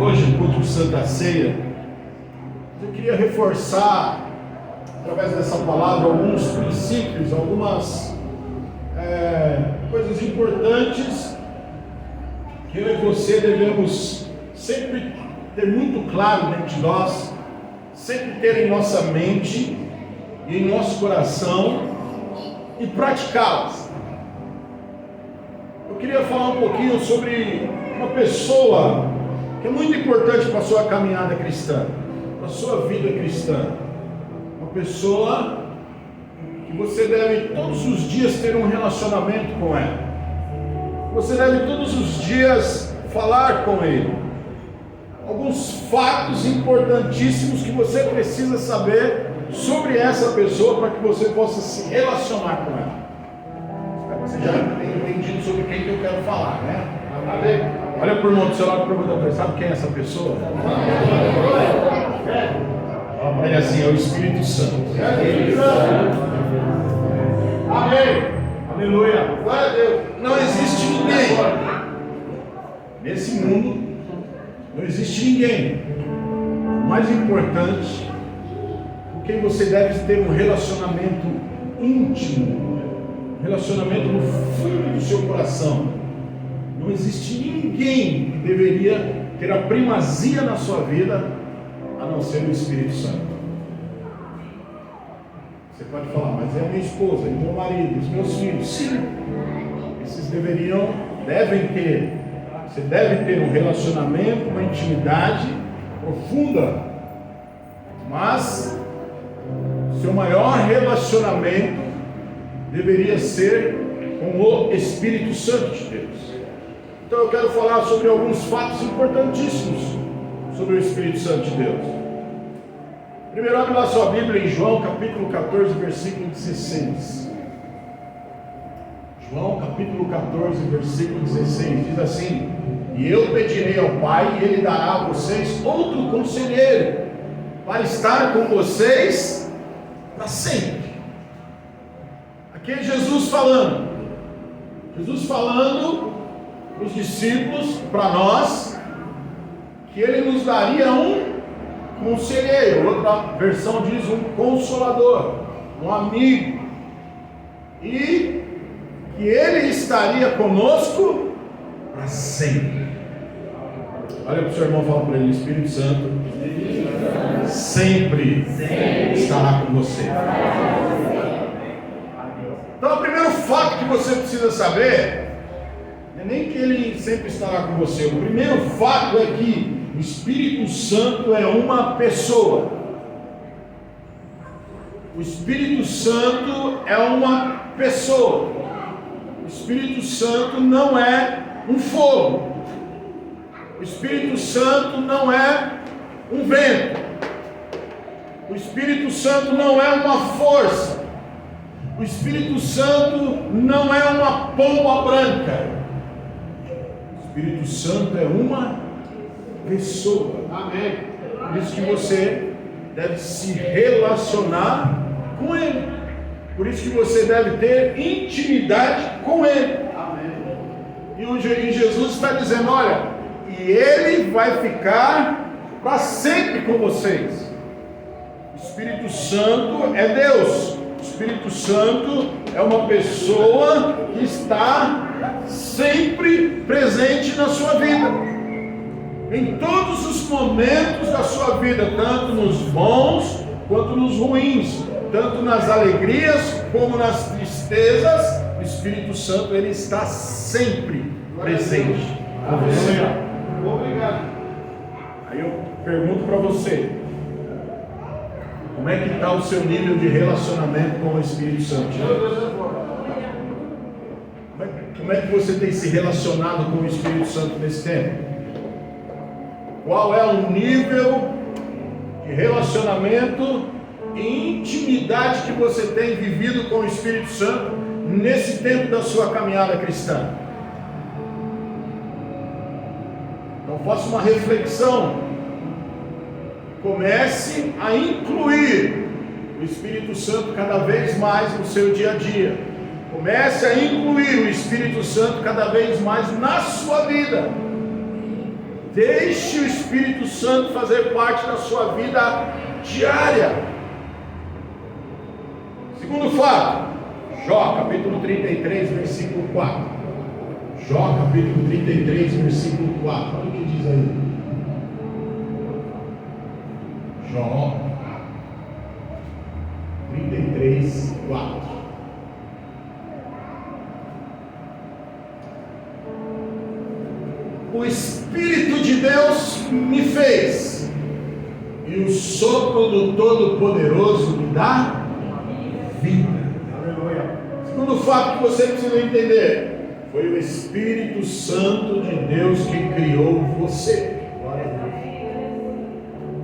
Hoje, no culto de Santa Ceia, eu queria reforçar, através dessa palavra, alguns princípios, algumas coisas importantes que eu e você devemos sempre ter muito claro dentro de nós, sempre ter em nossa mente e em nosso coração e praticá-las. Eu queria falar um pouquinho sobre uma pessoa que é muito importante para a sua caminhada cristã, para a sua vida cristã. Uma pessoa que você deve todos os dias ter um relacionamento com ela. Você deve todos os dias falar com ele. Alguns fatos importantíssimos que você precisa saber sobre essa pessoa para que você possa se relacionar com ela. Espero que você já tenha entendido sobre quem que eu quero falar, né? Olha para o irmão do seu lado e pergunta: sabe quem é essa pessoa? Olha assim, é o Espírito Santo. Amém. Aleluia. Glória a Deus. Não existe ninguém nesse mundo, não existe ninguém mais importante com quem você deve ter um relacionamento íntimo, um relacionamento no fundo do seu coração. Não existe ninguém que deveria ter a primazia na sua vida a não ser o Espírito Santo. Você pode falar: mas é a minha esposa, e meu marido, os meus filhos. Sim, esses devem ter. Você deve ter um relacionamento, uma intimidade profunda, mas seu maior relacionamento deveria ser com o Espírito Santo de Deus. Então eu quero falar sobre alguns fatos importantíssimos sobre o Espírito Santo de Deus. Primeiro, abre lá sua Bíblia em João capítulo 14, versículo 16. João capítulo 14, versículo 16, diz assim: e eu pedirei ao Pai, e Ele dará a vocês outro conselheiro, para estar com vocês para sempre. Aqui é Jesus falando os discípulos, para nós, que Ele nos daria um conselheiro. Outra versão diz um consolador, um amigo, e que Ele estaria conosco para sempre. Olha para o seu irmão e fala para ele: o Espírito Santo sempre estará com você. Então, o primeiro fato que você precisa saber não é nem que Ele sempre estará com você. O primeiro fato é que o Espírito Santo é uma pessoa. O Espírito Santo é uma pessoa. O Espírito Santo não é um fogo. O Espírito Santo não é um vento. O Espírito Santo não é uma força. O Espírito Santo não é uma pomba branca. O Espírito Santo é uma pessoa. Amém. Por isso que você deve se relacionar com Ele. Por isso que você deve ter intimidade com Ele. Amém. E Jesus está dizendo: olha, e Ele vai ficar para sempre com vocês. O Espírito Santo é Deus. O Espírito Santo é uma pessoa que está sempre presente na sua vida, em todos os momentos da sua vida, tanto nos bons quanto nos ruins, tanto nas alegrias como nas tristezas. O Espírito Santo, ele está sempre presente com você. Obrigado. Aí eu pergunto para você: como é que está o seu nível de relacionamento com o Espírito Santo? Como é que você tem se relacionado com o Espírito Santo nesse tempo? Qual é o nível de relacionamento e intimidade que você tem vivido com o Espírito Santo nesse tempo da sua caminhada cristã? Então faça uma reflexão. Comece a incluir o Espírito Santo cada vez mais no seu dia a dia. Comece a incluir o Espírito Santo cada vez mais na sua vida. Deixe o Espírito Santo fazer parte da sua vida diária. Segundo fato, Jó capítulo 33, versículo 4. Jó capítulo 33, versículo 4. Olha o que diz aí. Jó 33, 4. O Espírito de Deus me fez, e o sopro do Todo-Poderoso me dá vida. Aleluia. Segundo fato que você precisa entender, foi o Espírito Santo de Deus que criou você.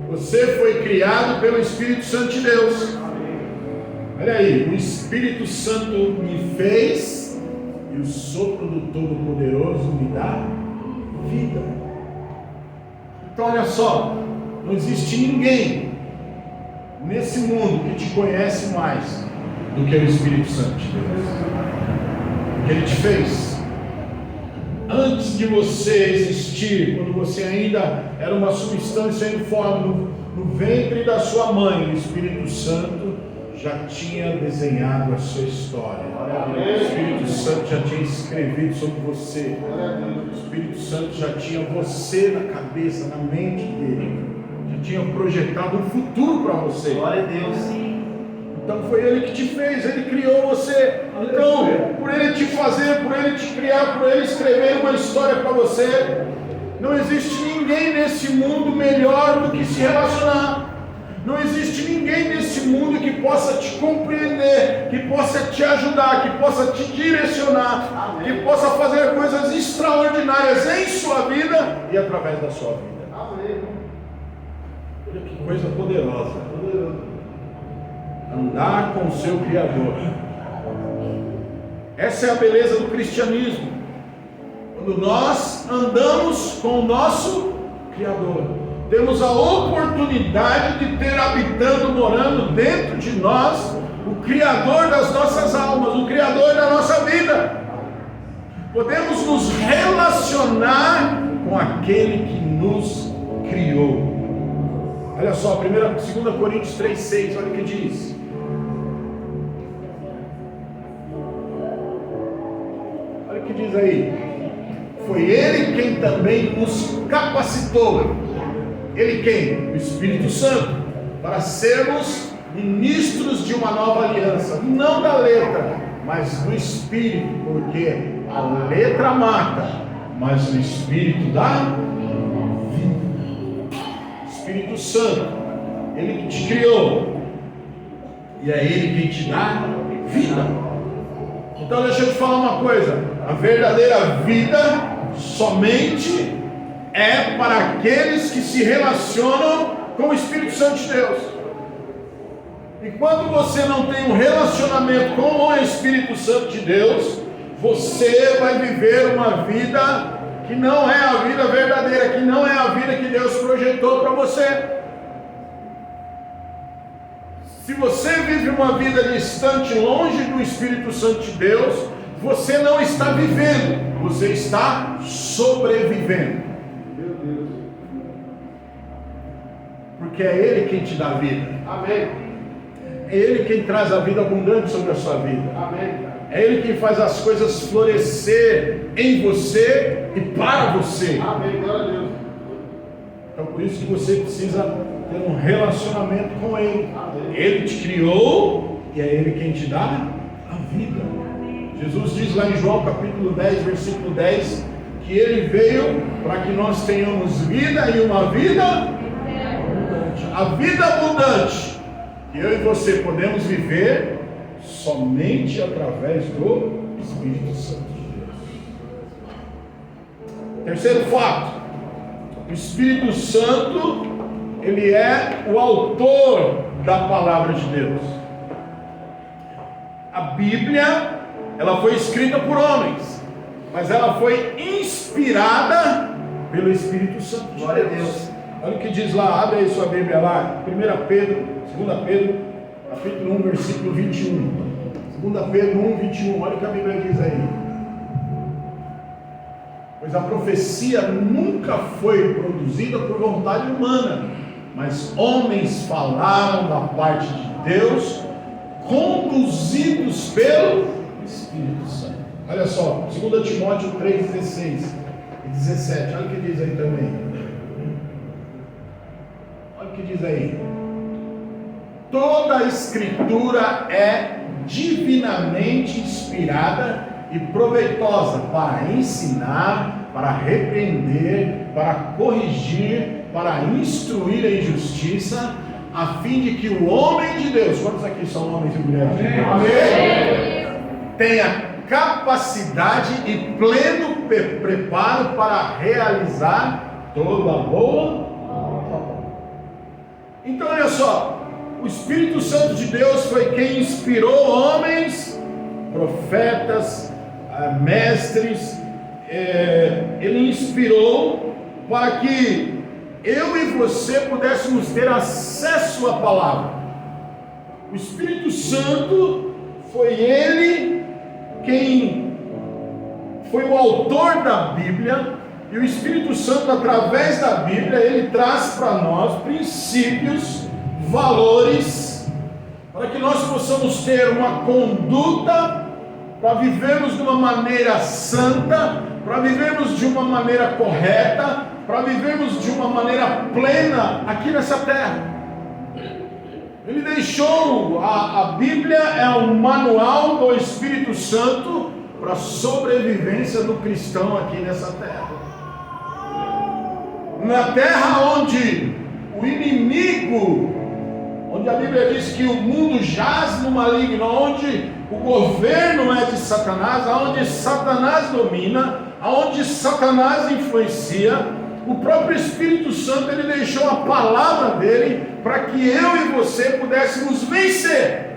Você foi criado pelo Espírito Santo de Deus. Olha aí, o Espírito Santo me fez, e o sopro do Todo-Poderoso me dá vida. Então olha só, não existe ninguém nesse mundo que te conhece mais do que o Espírito Santo de Deus. O que Ele te fez antes de você existir, quando você ainda era uma substância informe no ventre da sua mãe, o Espírito Santo já tinha desenhado a sua história. O Espírito Santo já tinha escrevido sobre você. O Espírito Santo já tinha você na cabeça, na mente dele. Já tinha projetado um futuro para você. Glória a Deus. Então foi Ele que te fez, Ele criou você. Então, por Ele te fazer, por Ele te criar, por Ele escrever uma história para você, não existe ninguém nesse mundo melhor do que se relacionar. Não existe ninguém nesse mundo que possa te compreender, que possa te ajudar, que possa te direcionar, amém, que possa fazer coisas extraordinárias em sua vida e através da sua vida. Amém. Olha que coisa poderosa. Andar com o seu Criador. Essa é a beleza do cristianismo. Quando nós andamos com o nosso Criador, temos a oportunidade de ter habitando, morando dentro de nós, o Criador das nossas almas, o Criador da nossa vida. Podemos nos relacionar com aquele que nos criou. Olha só, 2 Coríntios 3,6, olha o que diz. Olha o que diz aí. Foi Ele quem também nos capacitou. Ele quem? O Espírito Santo, para sermos ministros de uma nova aliança, não da letra, mas do Espírito, porque a letra mata, mas o Espírito dá vida. Espírito Santo, Ele que te criou, e é Ele quem te dá vida. Então deixa eu te falar uma coisa, a verdadeira vida somente é para aqueles que se relacionam com o Espírito Santo de Deus. Enquanto você não tem um relacionamento com o Espírito Santo de Deus, você vai viver uma vida que não é a vida verdadeira, que não é a vida que Deus projetou para você. Se você vive uma vida distante, longe do Espírito Santo de Deus, você não está vivendo, você está sobrevivendo. Porque é Ele quem te dá vida. Amém. É Ele quem traz a vida abundante sobre a sua vida. Amém. É Ele quem faz as coisas florescer em você e para você. Amém. Glória a Deus. Então por isso que você precisa ter um relacionamento com Ele. Amém. Ele te criou e é Ele quem te dá a vida. Jesus diz lá em João capítulo 10, versículo 10, que Ele veio para que nós tenhamos vida e uma vida abundante. A vida abundante que eu e você podemos viver somente através do Espírito Santo de Deus. Terceiro fato, o Espírito Santo, ele é o autor da palavra de Deus. A Bíblia, ela foi escrita por homens, mas ela foi inspirada pelo Espírito Santo de Glória Deus. a Deus. Olha o que diz lá, abre aí sua Bíblia lá, 1 Pedro, 2 Pedro, capítulo 1, versículo 21. 2 Pedro 1, 21, olha o que a Bíblia diz aí. pois a profecia nunca foi produzida por vontade humana, mas homens falaram da parte de Deus, conduzidos pelo Espírito Santo. Olha só, 2 Timóteo 3,16 e 17, olha o que diz aí também. Olha o que diz aí. Toda a escritura é divinamente inspirada e proveitosa para ensinar, para repreender, para corrigir, para instruir em justiça, a fim de que o homem de Deus, quantos aqui são homens e mulheres de Deus? Amém. Tenha capacidade e pleno preparo para realizar toda a boa. Então olha só, o Espírito Santo de Deus foi quem inspirou homens, profetas, mestres, ele inspirou para que eu e você pudéssemos ter acesso à palavra. O Espírito Santo foi ele quem foi o autor da Bíblia, e o Espírito Santo, através da Bíblia, ele traz para nós princípios, valores, para que nós possamos ter uma conduta, para vivermos de uma maneira santa, para vivermos de uma maneira correta, para vivermos de uma maneira plena aqui nessa terra. Ele deixou, a Bíblia é um manual do Espírito Santo para a sobrevivência do cristão aqui nessa terra. Na terra onde o inimigo, onde a Bíblia diz que o mundo jaz no maligno, onde o governo é de Satanás, onde Satanás domina, onde Satanás influencia, o próprio Espírito Santo, ele deixou a palavra dele para que eu e você pudéssemos vencer,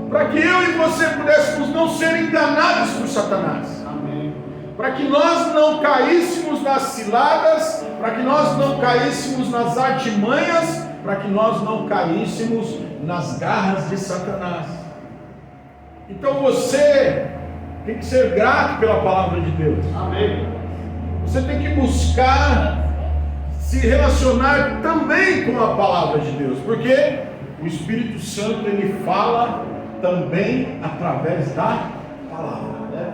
para que eu e você pudéssemos não ser enganados por Satanás, amém. Para que nós não caíssemos nas ciladas, para que nós não caíssemos nas artimanhas, para que nós não caíssemos nas garras de Satanás. Então você tem que ser grato pela palavra de Deus, amém. Você tem que buscar se relacionar também com a palavra de Deus, porque o Espírito Santo, ele fala também através da palavra, né?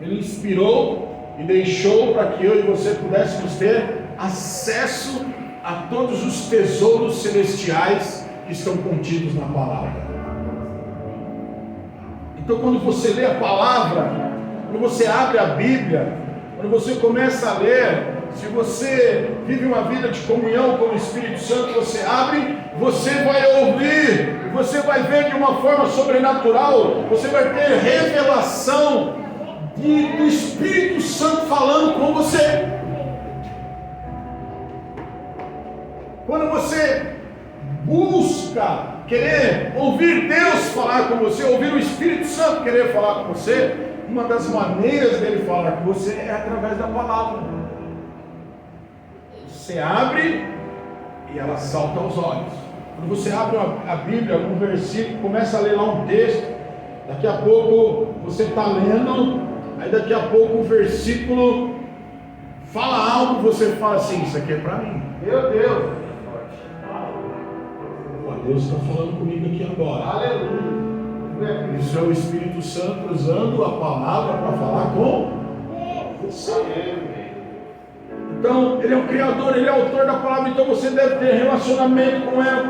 Ele inspirou e deixou para que eu e você pudéssemos ter acesso a todos os tesouros celestiais que estão contidos na palavra. Então, quando você lê a palavra, quando você abre a Bíblia, quando você começa a ler, se você vive uma vida de comunhão com o Espírito Santo, você abre, você vai ouvir, você vai ver de uma forma sobrenatural, você vai ter revelação do Espírito Santo falando com você. Quando você busca querer ouvir Deus falar com você, ouvir o Espírito Santo querer falar com você, uma das maneiras dele falar com você é através da palavra. Você abre e ela salta aos olhos. Quando você abre a Bíblia, um versículo, começa a ler lá um texto, daqui a pouco você está lendo, aí daqui a pouco um versículo fala algo, você fala assim, isso aqui é para mim. Meu Deus, Deus está falando comigo aqui agora. Aleluia. Isso é o Espírito Santo usando a palavra para falar com você. Então, ele é o Criador, ele é o autor da palavra, então você deve ter relacionamento com ela,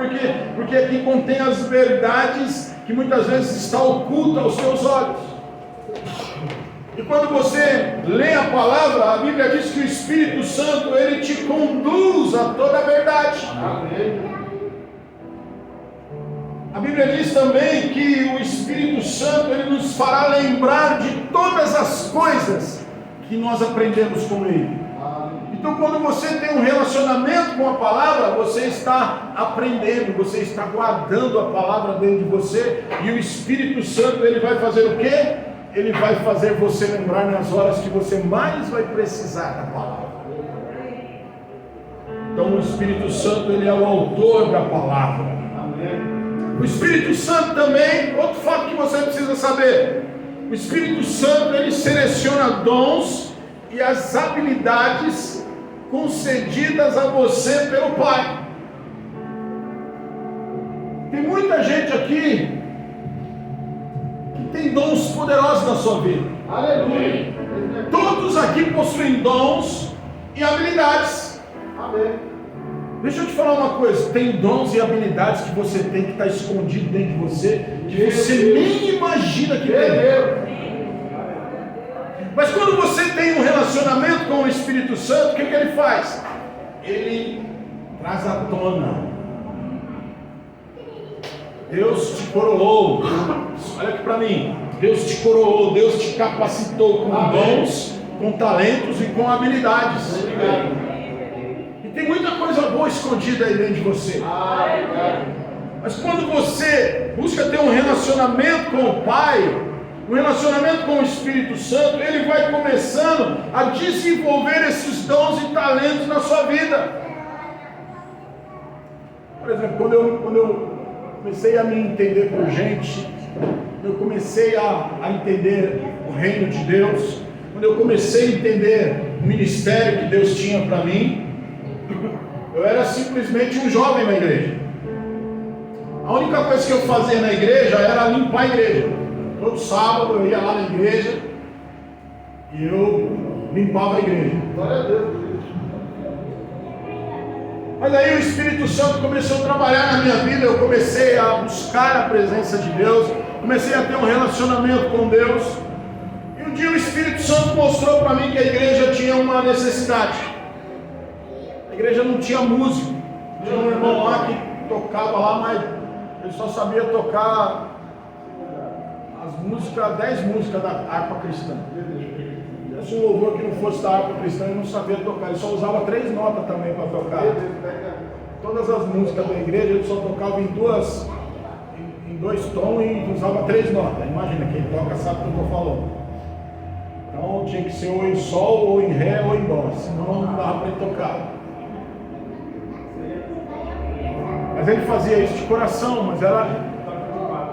porque aqui contém as verdades que muitas vezes está oculta aos seus olhos. E quando você lê a palavra, a Bíblia diz que o Espírito Santo, ele te conduz a toda a verdade. Amém. A Bíblia diz também que o Espírito Santo, ele nos fará lembrar de todas as coisas que nós aprendemos com ele. Então, quando você tem um relacionamento com a palavra, você está aprendendo, você está guardando a palavra dentro de você, e o Espírito Santo, ele vai fazer o quê? Ele vai fazer você lembrar nas horas que você mais vai precisar da palavra. Então, o Espírito Santo, ele é o autor da palavra. Amém. O Espírito Santo também, outro fato que você precisa saber, O Espírito Santo, ele seleciona dons e as habilidades concedidas a você pelo Pai. Tem muita gente aqui que tem dons poderosos na sua vida. Aleluia. Todos aqui possuem dons e habilidades. Amém. Deixa eu te falar uma coisa, tem dons e habilidades que você tem que estar escondido dentro de você, que você nem imagina que tem. Mas quando você tem um relacionamento com o Espírito Santo, o que ele faz? Ele traz à tona. Deus te coroou. Olha aqui para mim. Deus te coroou, Deus te capacitou com dons, com talentos e com habilidades. E tem muita coisa boa escondida aí dentro de você. Mas quando você busca ter um relacionamento com o Pai, um relacionamento com o Espírito Santo, ele vai começando a desenvolver esses dons e talentos na sua vida. Por exemplo, quando eu comecei a me entender por gente, eu comecei a entender o reino de Deus, quando eu comecei a entender o ministério que Deus tinha para mim, eu era simplesmente um jovem na igreja. A única coisa que eu fazia na igreja era limpar a igreja. Todo sábado eu ia lá na igreja e eu limpava a igreja. Glória a Deus. Mas aí o Espírito Santo começou a trabalhar na minha vida, eu comecei a buscar a presença de Deus, comecei a ter um relacionamento com Deus. E um dia o Espírito Santo mostrou para mim que a igreja tinha uma necessidade. A igreja não tinha músico. Tinha um irmão lá que tocava lá, mas ele só sabia tocar as músicas, 10 músicas da harpa cristã. Se o louvor que não fosse da harpa cristã, ele não sabia tocar, ele só usava 3 notas também para tocar. Todas as músicas da igreja ele só tocava em 2 tons e usava 3 notas. Imagina, quem toca sabe o que eu estou falando. Então tinha que ser ou em sol, ou em ré, ou em dó, senão não dava para ele tocar. Mas ele fazia isso de coração, mas era...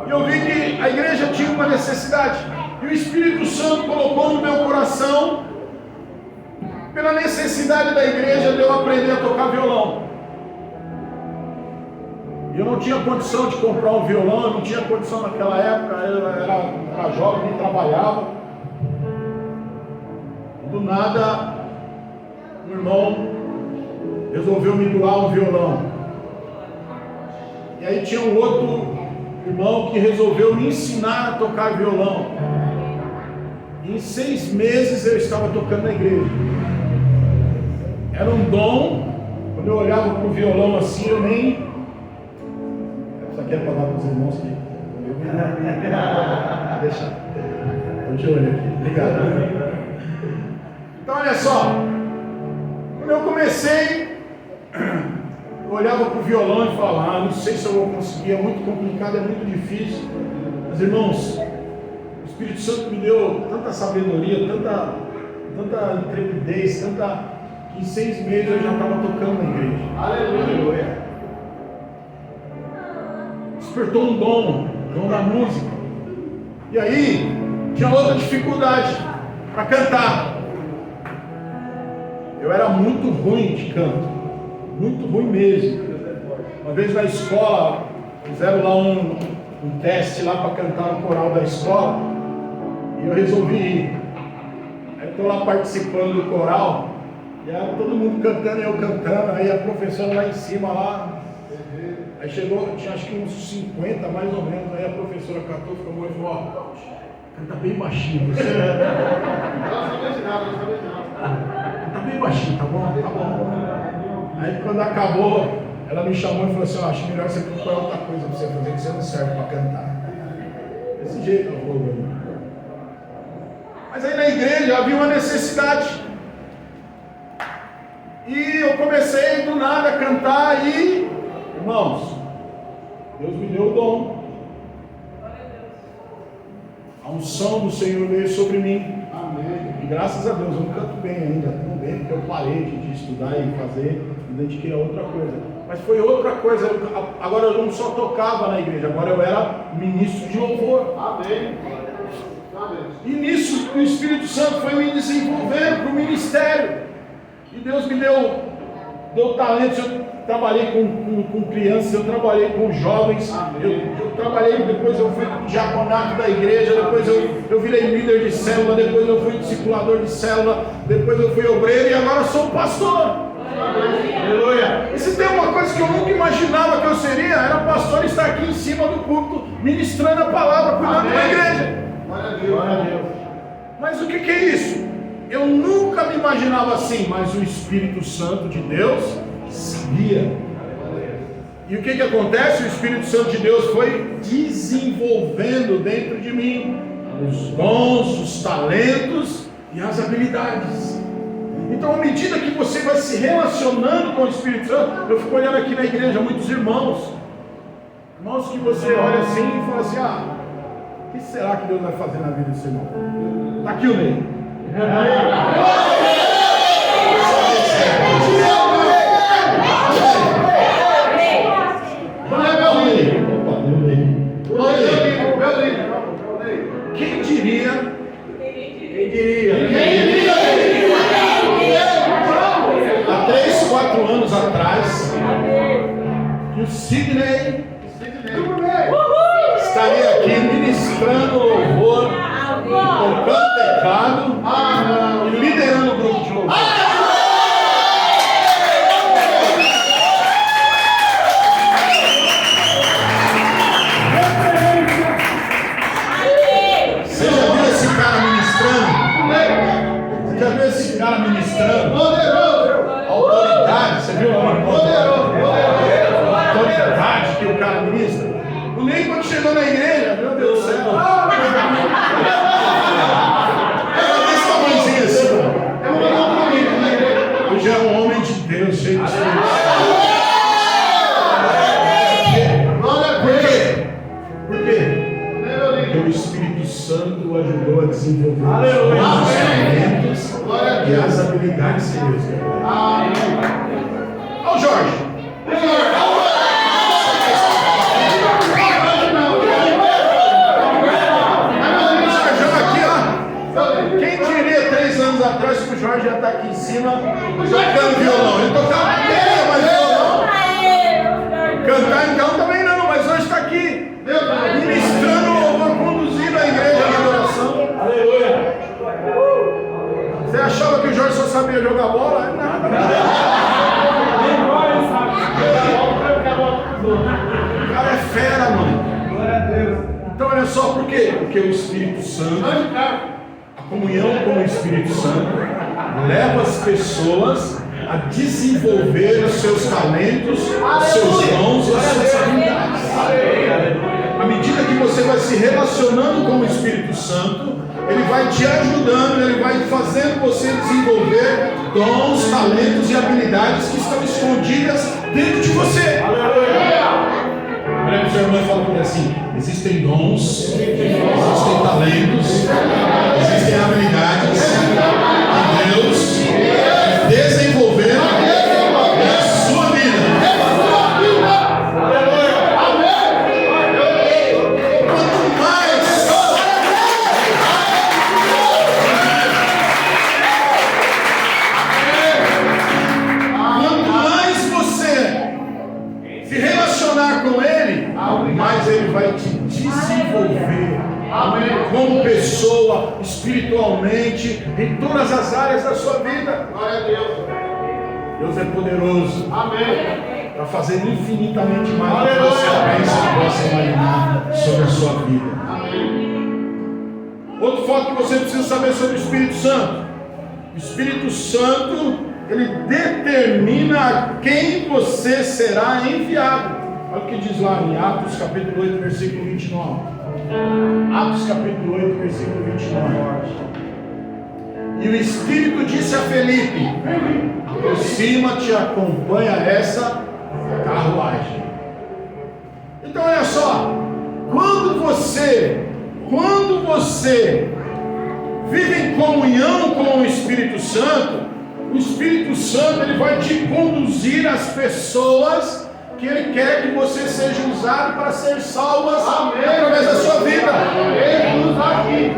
E eu vi que a igreja tinha uma necessidade. E o Espírito Santo colocou no meu coração, pela necessidade da igreja, de eu aprender a tocar violão. E eu não tinha condição de comprar um violão, eu não tinha condição naquela época, eu era jovem, nem trabalhava. Do nada, um irmão resolveu me doar um violão. E aí tinha um outro irmão que resolveu me ensinar a tocar violão. E em 6 meses eu estava tocando na igreja. Era um dom. Quando eu olhava para o violão assim, eu nem... Isso aqui é para dar para os irmãos que... Deixa. Estou de olho aqui. Obrigado. Então olha só. Quando eu comecei, eu olhava para o violão e falava, não sei se eu vou conseguir, é muito complicado, é muito difícil. Mas irmãos, o Espírito Santo me deu tanta sabedoria, tanta intrepidez, que em 6 meses eu já estava tocando na igreja. Aleluia. Despertou um dom da música. E aí, tinha outra dificuldade para cantar. Eu era muito ruim de canto, muito ruim mesmo. Uma vez na escola, fizeram lá um teste lá para cantar no coral da escola, e eu resolvi ir. Aí estou lá participando do coral, e aí todo mundo cantando e eu cantando, aí a professora lá em cima lá, aí chegou, tinha acho que uns 50 mais ou menos, aí a professora cantou, ficou muito e falou, ó, canta bem baixinho, você Não sabia de nada, não sabia de nada. tá bem baixinho, tá bom? Tá bom. Aí quando acabou, ela me chamou e falou assim, acho melhor você procurar outra coisa pra você fazer, que você não serve para cantar. Desse jeito ela falou. Mas aí na igreja havia uma necessidade. E eu comecei do nada a cantar e, irmãos, Deus me deu o dom. A unção do Senhor veio sobre mim. Amém. E graças a Deus eu não canto bem ainda, não bem, porque eu parei de estudar e fazer, me dediquei a outra coisa. Mas foi outra coisa, agora eu não só tocava na igreja, agora eu era ministro de louvor. Amém. Amém. E nisso o Espírito Santo foi me desenvolvendo para o ministério. E Deus me deu talentos. Eu trabalhei com crianças, eu trabalhei com jovens, eu trabalhei, depois eu fui diaconato da igreja, depois eu virei líder de célula, depois eu fui discipulador de célula, depois eu fui obreiro e agora sou pastor. Aleluia! E se tem uma coisa que eu nunca imaginava que eu seria, era pastor, estar aqui em cima do púlpito, ministrando a palavra, cuidando da igreja. Glória a Deus. Mas o que é isso? Eu nunca me imaginava assim, mas o Espírito Santo de Deus sabia. E o que acontece? O Espírito Santo de Deus foi desenvolvendo dentro de mim os dons, os talentos e as habilidades. Então, à medida que você vai se relacionando com o Espírito Santo, eu fico olhando aqui na igreja, muitos irmãos que você olha assim e fala assim: o que será que Deus vai fazer na vida desse irmão? Está aqui o Ney. Quem diria? Há 3, 4 anos atrás, que o Sidney estaria aqui ministrando louvor, tocando teclado e liderando o grupo de louvor. Você já viu esse cara ministrando? Você já viu esse cara ministrando? Autoridade, você viu a autoridade que o cara ministra? O Ney, quando chegou na igreja, meu Deus do céu, era desse tamanhozinho assim. Hoje é um homem de Deus, cheio de Espírito. Por quê? Porque o Espírito Santo o ajudou a desenvolver os talentos e as habilidades que Deus quer. Olha o Jorge. Atrás que o Jorge já está aqui em cima tocando violão. Ele tocava bateria, mas violão. Cantar então também não, mas hoje está aqui ministrando louvor, conduzindo a igreja na adoração. Aleluia. Você achava que o Jorge só sabia jogar bola? É nada. O cara é fera, mano. Então olha só, por quê? Porque o Espírito Santo, a comunhão com o Espírito Santo, leva as pessoas a desenvolver os seus talentos, os seus dons e as suas habilidades. À medida que você vai se relacionando com o Espírito Santo, ele vai te ajudando, ele vai fazendo você desenvolver dons, talentos e habilidades que estão escondidas dentro de você. Olha para o seu irmão e fala para ele assim: existem dons, existem talentos, existem habilidades que Deus desenvolveu na sua vida. Quanto mais você se relacionar com Ele, mais Ele vai te desenvolver como pessoa, espiritualmente, em todas as áreas da sua vida. Glória a Deus. Deus é poderoso. Amém. Para fazer infinitamente mais do que você pensa e possa imaginar sobre a sua vida. Amém. Outro fato que você precisa saber sobre o Espírito Santo: o Espírito Santo, ele determina a quem você será enviado. Olha o que diz lá em Atos capítulo 8, versículo 29. Atos capítulo 8, versículo 29. E o Espírito disse a Felipe: aproxima-te e acompanha essa carruagem. Então olha só, quando você vive em comunhão com o Espírito Santo ele vai te conduzir às pessoas que Ele quer que você seja usado para ser salvas através da sua vida. Ele nos aqui.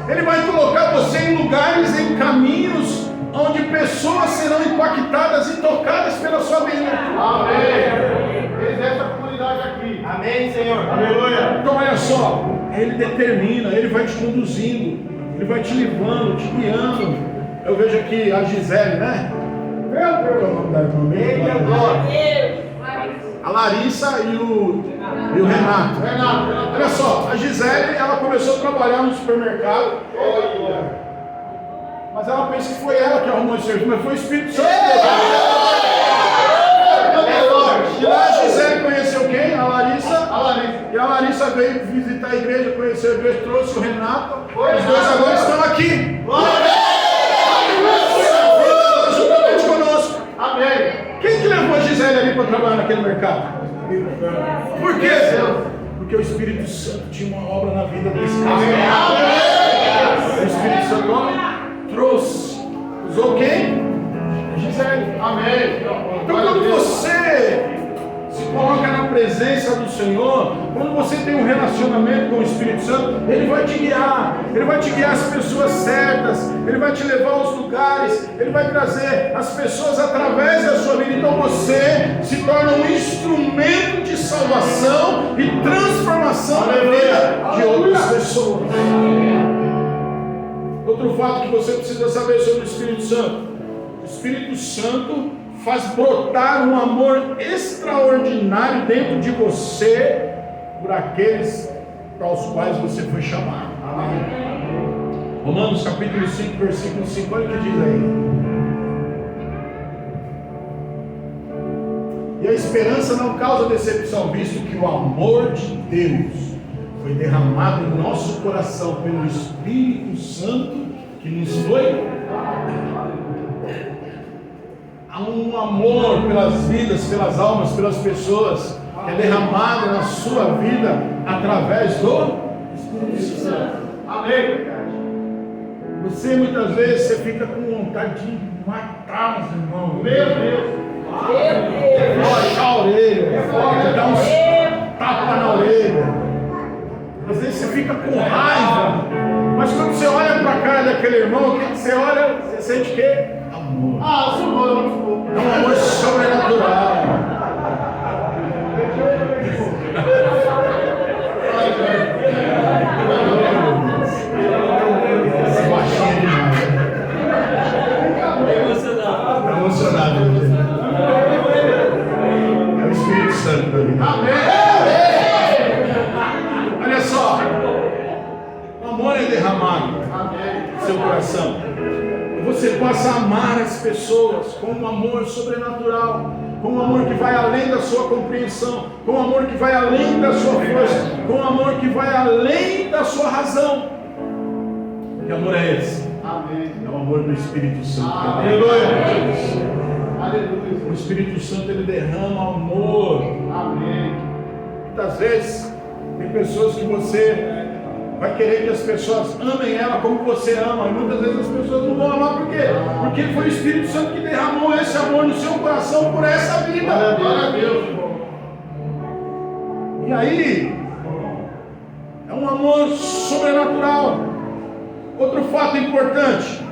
Ele vai colocar você em lugares, em caminhos, onde pessoas serão impactadas e tocadas pela sua vida. Amém. Fez essa comunidade aqui. Amém, Senhor. Aleluia. Então olha só, Ele determina, Ele vai te conduzindo, Ele vai te levando, te guiando. Eu vejo aqui a Gisele, né? Meu Deus, qual é o nome da irmã? A Larissa e o Renato. Olha só, a Gisele, ela começou a trabalhar no supermercado. Mas ela pensa que foi ela que arrumou esse serviço, mas foi o Espírito Santo. E lá a Gisele conheceu quem? A Larissa. E a Larissa veio visitar a igreja, conheceu a igreja, trouxe o Renato. Os dois agora estão aqui. Juntamente conosco. Amém. Quem que levou a Gisele ali para trabalhar naquele mercado? Por quê? Porque o Espírito Santo tinha uma obra na vida desse casal. O Espírito Santo trouxe. Usou quem? Gisele. Amém. Então quando você se coloca na presença do Senhor, quando você tem um relacionamento com o Espírito Santo, Ele vai te guiar as pessoas certas, Ele vai te levar aos lugares, Ele vai trazer as pessoas através da sua vida. Então você se torna um instrumento de salvação e transformação na vida de outras pessoas. Outro fato que você precisa saber sobre o Espírito Santo: o Espírito Santo faz brotar um amor extraordinário dentro de você por aqueles para os quais você foi chamado. Amém. Romanos capítulo 5, versículo 5, olha o que diz aí. E a esperança não causa decepção, visto que o amor de Deus foi derramado em nosso coração pelo Espírito Santo que nos foi. Há um amor pelas vidas, pelas almas, pelas pessoas, que é derramado na sua vida através do Espírito Santo. Amém. Você muitas vezes você fica com vontade de matar os irmãos. Meu Deus. Puxar a orelha, dar uns tapas na orelha. Às vezes você fica com raiva, mas quando você olha para a cara daquele irmão, o que você olha, você sente o quê? Amor. Ah, sou É um amor sobrenatural. Essa baixinha demais. Está emocionado. É o Espírito Santo da vida. Amém. Olha só. O amor é derramado no seu coração. Você passa a amar as pessoas com um amor sobrenatural, com um amor que vai além da sua compreensão, com um amor que vai além da sua força, com um amor que vai além da sua razão. Que amor é esse? Amém. É o amor do Espírito Santo. Aleluia. Aleluia. O Espírito Santo, ele derrama amor. Amém. Muitas vezes tem pessoas que você vai querer que as pessoas amem ela como você ama, e muitas vezes as pessoas não vão amar. Por quê? Porque foi o Espírito Santo que derramou esse amor no seu coração por essa vida. Glória a Deus. E aí é um amor sobrenatural. Outro fato importante: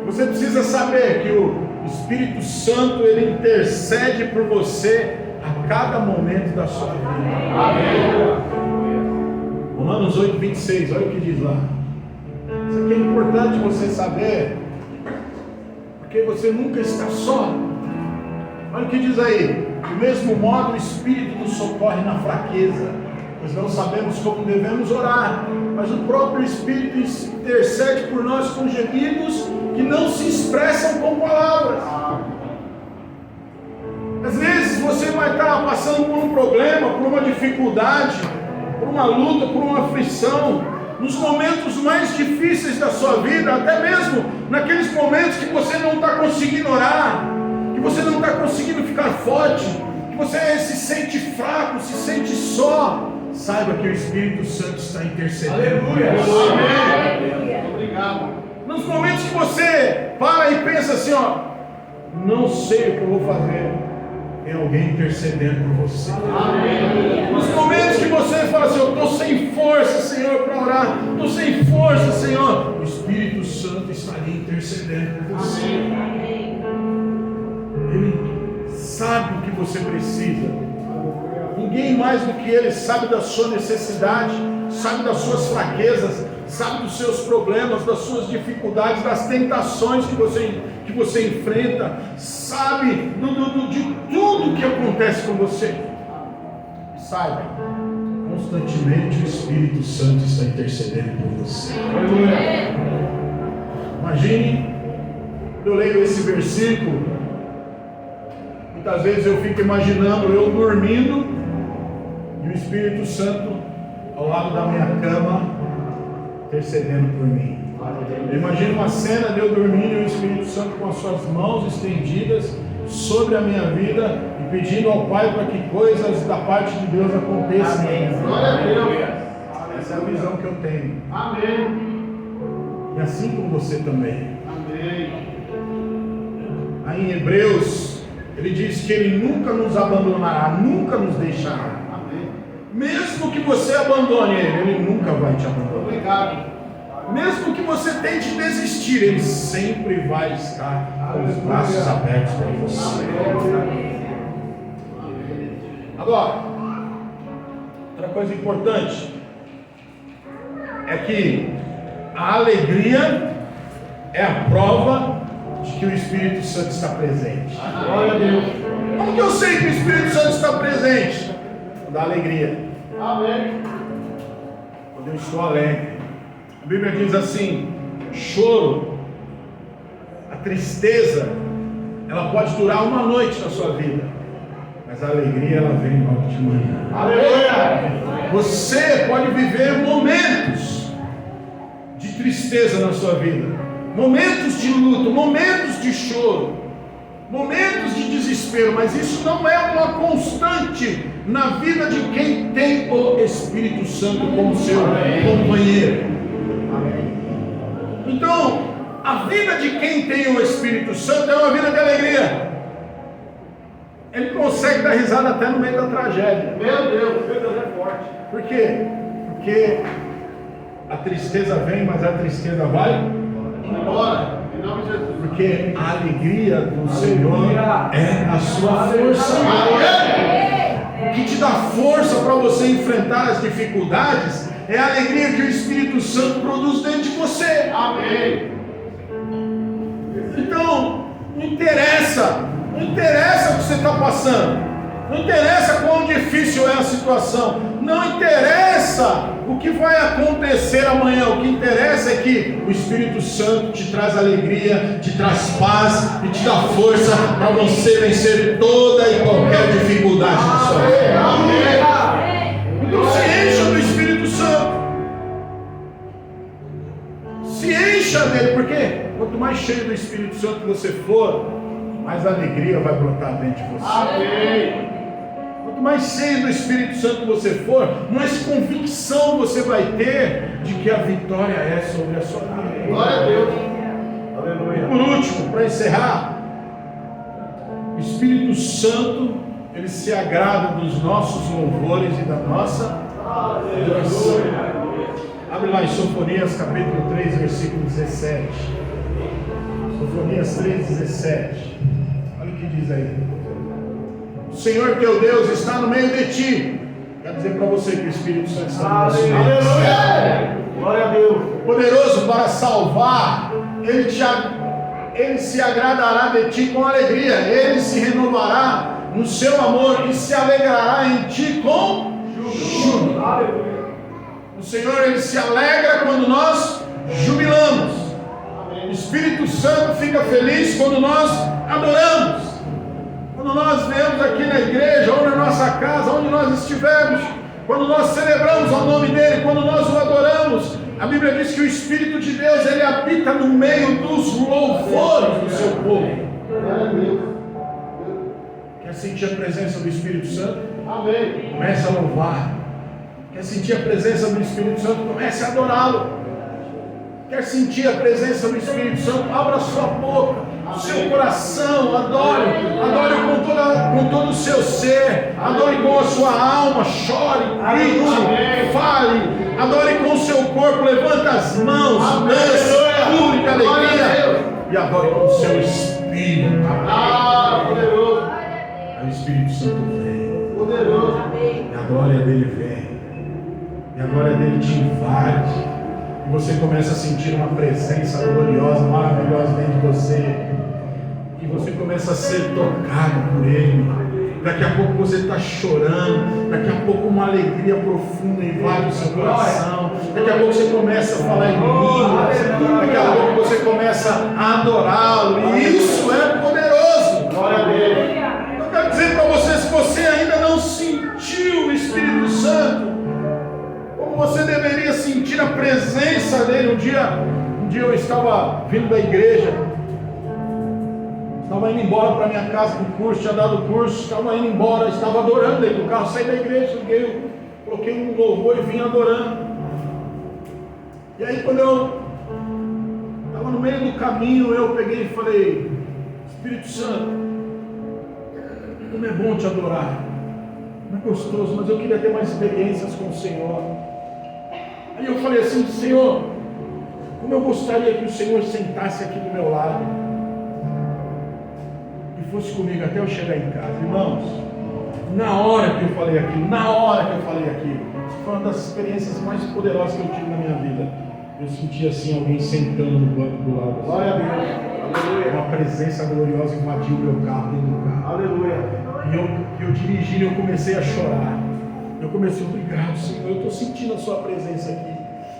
você precisa saber que o Espírito Santo, ele intercede por você a cada momento da sua vida. Amém. Romanos 8, 26, olha o que diz lá. Isso aqui é importante você saber, porque você nunca está só. Olha o que diz aí: do mesmo modo o Espírito nos socorre na fraqueza, pois não sabemos como devemos orar, mas o próprio Espírito intercede por nós com gemidos que não se expressam com palavras. Às vezes você vai estar passando por um problema, por uma dificuldade, por uma luta, por uma aflição, nos momentos mais difíceis da sua vida, até mesmo naqueles momentos que você não está conseguindo orar, que você não está conseguindo ficar forte, que você se sente fraco, se sente só. Saiba que o Espírito Santo está intercedendo. Aleluia. Amém. Obrigado. Nos momentos que você para e pensa assim, ó, não sei o que eu vou fazer, tem alguém intercedendo por você. Amém. Nos momentos que você fala assim, eu estou sem força, Senhor, para orar, estou sem força, Senhor. O Espírito Santo estaria intercedendo por você. Ele sabe o que você precisa. Ninguém mais do que Ele sabe da sua necessidade, sabe das suas fraquezas, sabe dos seus problemas, das suas dificuldades, das tentações que você enfrenta, sabe de tudo que acontece com você. Saiba, constantemente o Espírito Santo está intercedendo por você. Imagine, eu leio esse versículo, muitas vezes eu fico imaginando eu dormindo e o Espírito Santo ao lado da minha cama intercedendo por mim. Eu imagino uma cena de eu dormindo e o Espírito Santo com as suas mãos estendidas sobre a minha vida e pedindo ao Pai para que coisas da parte de Deus aconteçam. Glória a Deus. Essa é a visão que eu tenho. Amém. E assim como você também. Amém. Aí em Hebreus, ele diz que Ele nunca nos abandonará, nunca nos deixará. Amém. Mesmo que você abandone Ele nunca vai te abandonar. Obrigado. Mesmo que você tente desistir, Ele sempre vai estar com os braços abertos para você. Agora, outra coisa importante é que a alegria é a prova de que o Espírito Santo está presente. Glória a Deus. Como que eu sei que o Espírito Santo está presente? Da alegria. Amém. Quando eu estou alegre. A Bíblia diz assim: choro, a tristeza, ela pode durar uma noite na sua vida, mas a alegria ela vem logo de manhã. Aleluia. Você pode viver momentos de tristeza na sua vida, momentos de luto, momentos de choro, momentos de desespero, mas isso não é uma constante na vida de quem tem o Espírito Santo como seu companheiro. Então, a vida de quem tem o Espírito Santo é uma vida de alegria. Ele consegue dar risada até no meio da tragédia. Meu Deus é forte. Por quê? Porque a tristeza vem, mas a tristeza vai embora. Em nome de Jesus. Porque a alegria do Senhor é a sua força. O que te dá força para você enfrentar as dificuldades é a alegria que o Espírito Santo produz dentro de você. Amém. Então, não interessa o que você está passando, não interessa quão difícil é a situação, não interessa o que vai acontecer amanhã, o que interessa é que o Espírito Santo te traz alegria, te traz paz e te dá força para você vencer toda e qualquer dificuldade na sua vida. Amém. Então se encha do Espírito Santo, se encha dele, porque quanto mais cheio do Espírito Santo você for, mais alegria vai brotar dentro de você. Amém. Quanto mais cheio do Espírito Santo você for, mais convicção você vai ter de que a vitória é sobre a sua vida. Glória a Deus. Aleluia. Por último, para encerrar, o Espírito Santo, ele se agrada dos nossos louvores e da nossa adoração. Abre lá em Sofonias capítulo 3, versículo 17. Sofonias 3, 17. Olha o que diz aí. O Senhor teu Deus está no meio de ti. Quero dizer para você que o Espírito Santo está no nosso meio. Aleluia. Glória a Deus. Poderoso para salvar, Ele se agradará de ti com alegria. Ele se renovará no seu amor e se alegrará em ti com júbilo. Aleluia. O Senhor, Ele se alegra quando nós jubilamos. O Espírito Santo fica feliz quando nós adoramos. Quando nós viemos aqui na igreja, ou na nossa casa, onde nós estivermos, quando nós celebramos o nome dEle, quando nós o adoramos, a Bíblia diz que o Espírito de Deus, Ele habita no meio dos louvores do seu povo. Quer sentir a presença do Espírito Santo? Amém. Comece a louvar. Quer sentir a presença do Espírito Santo? Comece a adorá-lo. Quer sentir a presença do Espírito Santo? Abra sua boca, o seu coração, adore com com todo o seu ser, adore com a sua alma, chore, grite, fale, adore com o seu corpo, levanta as mãos, dance, pública, alegria, e adore com o seu espírito. Poderoso. Aí o Espírito Santo vem, Poderoso. e a glória dele vem, e a glória dele te invade. E você começa a sentir uma presença gloriosa, maravilhosa dentro de você. E você começa a ser tocado por Ele. Daqui a pouco você está chorando. Daqui a pouco uma alegria profunda invade o seu coração. Daqui a pouco você começa a falar em línguas. Daqui a pouco você começa a adorá-lo. E isso é poderoso. Glória a Deus. Eu quero dizer para você, se você ainda não sentiu o Espírito Santo, você deveria sentir a presença dele. Um dia eu estava vindo da igreja, estava indo embora para minha casa do curso, tinha dado o curso, estava indo embora, estava adorando dentro do carro, saí da igreja, coloquei um louvor e vim adorando. E aí quando eu estava no meio do caminho, eu peguei e falei: Espírito Santo, como é bom te adorar, como é gostoso, mas eu queria ter mais experiências com o Senhor. Aí eu falei assim: Senhor, como eu gostaria que o Senhor sentasse aqui do meu lado e fosse comigo até eu chegar em casa. Irmãos, na hora que eu falei aquilo, essa foi uma das experiências mais poderosas que eu tive na minha vida. Eu senti assim alguém sentando no banco do lado. Glória a Deus. Aleluia. Uma presença gloriosa invadiu o meu carro, dentro do carro. Aleluia. E eu dirigindo, eu comecei a chorar. Eu comecei: obrigado, Senhor, eu estou sentindo a sua presença aqui.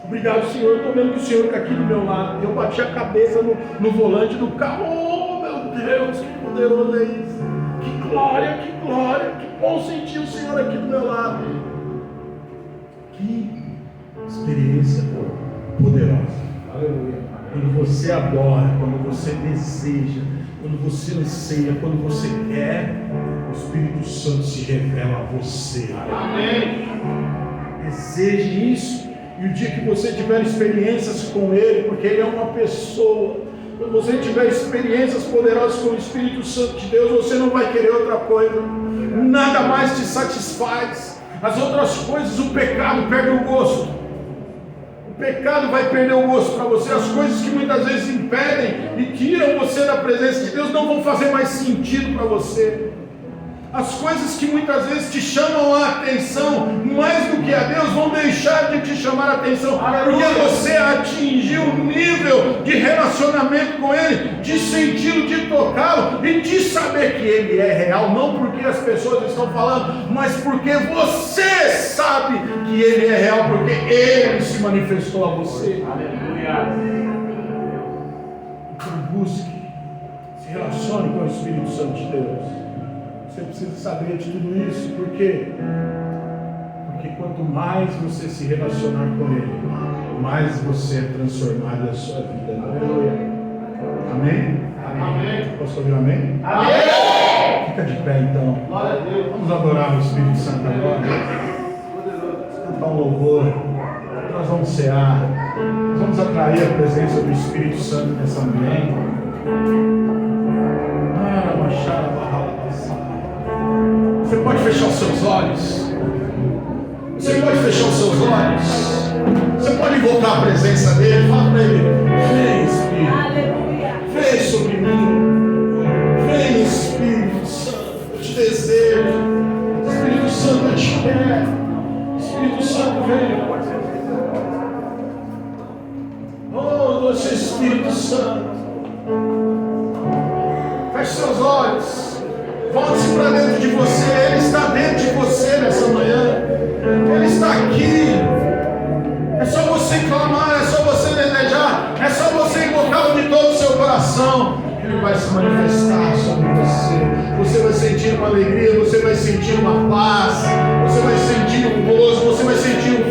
Obrigado, Senhor, eu estou vendo que o Senhor está aqui do meu lado. Eu bati a cabeça no volante do carro. Oh, meu Deus, que poderoso é isso. Que glória, que bom sentir o Senhor aqui do meu lado. Que experiência poderosa. Aleluia. Quando você adora, quando você deseja, quando você anseia, quando você quer, o Espírito Santo se revela a você. Amém. Deseje isso. E o dia que você tiver experiências com Ele, porque Ele é uma pessoa, quando você tiver experiências poderosas com o Espírito Santo de Deus, você não vai querer outra coisa. Nada mais te satisfaz. As outras coisas, o pecado perde o gosto. O pecado vai perder o gosto para você. As coisas que muitas vezes impedem e tiram você da presença de Deus não vão fazer mais sentido para você. As coisas que muitas vezes te chamam a atenção, mais do que a Deus, vão deixar de te chamar a atenção, porque você atingiu um nível de relacionamento com Ele, de senti-lo, de tocá-lo e de saber que Ele é real, não porque as pessoas estão falando, mas porque você sabe que Ele é real, porque Ele se manifestou a você. Aleluia. Então busque, se relacione com o Espírito Santo de Deus. Você precisa saber de tudo isso, por quê? Porque quanto mais você se relacionar com Ele, mais você é transformado na sua vida. Aleluia. Amém? Amém. Posso ouvir um amém? Amém. Fica de pé então. Glória a Deus. Vamos adorar o Espírito Santo agora. Cantar um louvor. Nós vamos cear. Nós vamos atrair a presença do Espírito Santo nessa manhã. Você pode fechar os seus olhos. Você pode fechar os seus olhos. Você pode invocar a presença dele. Fala para ele: vem, Espírito. Vem sobre mim. Vem, Espírito Santo. Eu te desejo. Espírito Santo, eu te quero. Espírito Santo, vem. Oh, doce Espírito Santo. Feche seus olhos. Volte-se para dentro de você. Ele está dentro de você nessa manhã. Ele está aqui. É só você clamar, é só você desejar, é só você invocá-lo de todo o seu coração. Ele vai se manifestar sobre você. Você vai sentir uma alegria, você vai sentir uma paz, você vai sentir um gozo, você vai sentir um